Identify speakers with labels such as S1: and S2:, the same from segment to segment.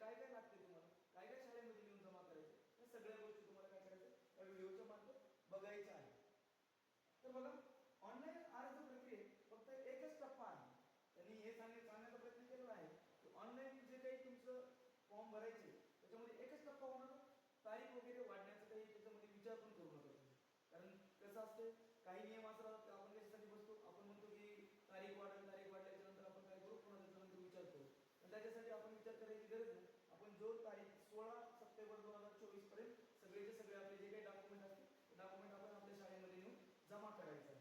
S1: काय काय लागते तुम्हाला, काय काय शाळेमध्ये येऊन जमा करायचे, या सगळ्या गोष्टी तुम्हाला काय करायचं या व्हिडिओच्या मार्फत बघायच्या आहे. तर बघा, ऑनलाईन अर्ज प्रक्रियेत फक्त एकच टप्पा आहे. त्यांनी हे सांगण्याचा प्रयत्न केलेला आहे की ऑनलाईन जे काही तुमचं फॉर्म भरायचे त्याच्यामध्ये एकच टप्पा होणार, तारीख वगैरे वाढण्याचा काही त्याच्यामध्ये विचार पण करू नका. कारण कसं असते, काही नियम असतात आपण कशासाठी बसतो, आपण म्हणतो की तारीख वाढल्याच्या नंतर आपण काय करू, पुन्हा त्याच्यानंतर विचार करू. पण त्याच्यासाठी आपण विचार करायची गरज नाही. आपण जो तारीख 16 सप्टेंबर 2024 पर्यंत सगळेचे सगळे आपले जे काही डॉक्युमेंट असतील ते डॉक्युमेंट आपण आपल्या शाळेमध्ये नेऊन जमा करायचं आहे.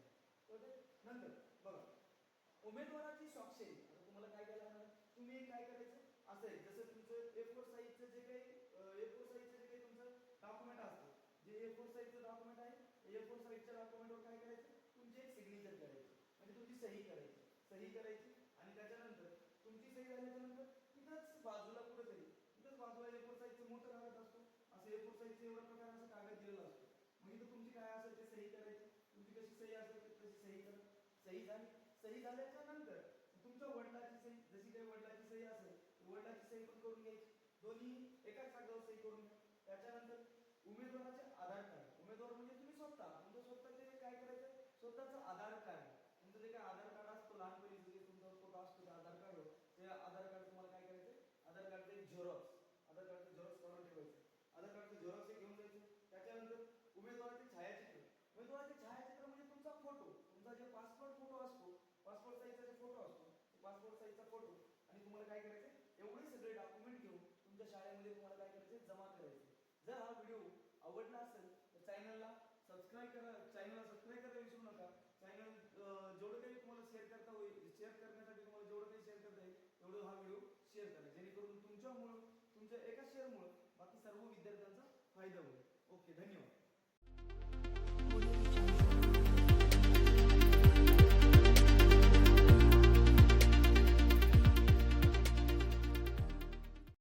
S1: तर नंतर बघा, उमेदवाराची स्वाक्षरी. आता तुम्हाला काय करायला लागणार, तुम्ही काय करायचं असं आहे, जसं तुमचं A4 साईजचं जे काही तुमचं डॉक्युमेंट असतं, जे A4 साईजचं डॉक्युमेंट आहे, A4 साईजच्या डॉक्युमेंटवर काय करायचं, तुमची एक सिग्नेचर करायची, म्हणजे तुमची सही करायची आणि त्याच्यानंतर तुमची सही झाल्याच्यानंतर तिथंच बाजूला कुठेतरी तिथंच बाजूला A4 साईजचं मोठं कागद असतो, असं A4 साईजचं एवढ्या प्रकारचा कागद दिलेला असतो. मग इथं तुमची काय असेल ते सही करायची, तुमची कशी सही असेल तशी सही करा. सही झाल्याच्या नंतर तुमच्या वडिलांची सही, जशी काही वडिलांची सही असेल वडिलांची सही पण करून घ्यायची, दोन्ही एकाच कागदावर सही करून घ्या. त्याच्यानंतर उमेदवाराचे आधार कार्ड, उमेदवार म्हणजे तुम्ही स्वतः, तुमचं स्वतःचे काय करायचं, स्वतःचं आधार कार्ड, तुमचं जे काही आधार कार्ड असतो लहानपणीचं जे तुमचा फोटो असतो त्या आधार कार्डवर, ते आधार कार्ड तुम्हाला काय करायचं, आधार कार्डचे झेरॉक्स, आधार कार्डचे झेरॉक्स काढून ठेवायचे, आधार कार्डचे झेरॉक्स घेऊन जायचे. त्याच्यानंतर उमेदवाराचे छायाचित्र, उमेदवाराचे छायाचित्र म्हणजे तुमचा फोटो, तुमचा जे पासपोर्ट फोटो असतो, पासपोर्ट साईजचा जे फोटो असतो, पासपोर्ट साईजचा फोटो, आणि तुम्हाला काय करायचं, एवढे सगळे डॉक्युमेंट घेऊन तुमच्या शाळेमध्ये तुम्हाला काय करायचे, जमा करायचे. जर हा व्हिडिओ आवडला असेल तर चॅनलला सबस्क्राईब करायला विसरू नका. चॅनल जेवढं काही तुम्हाला शेअर करता होईल, शेअर करण्यासाठी तुम्हाला जेवढं काही शेअर करता येईल तेवढं हा व्हिडिओ शेअर करा, जेणेकरून तुमच्या एका शेअरमुळे बाकी सर्व विद्यार्थ्यांचा फायदा होईल. ओके, धन्यवाद.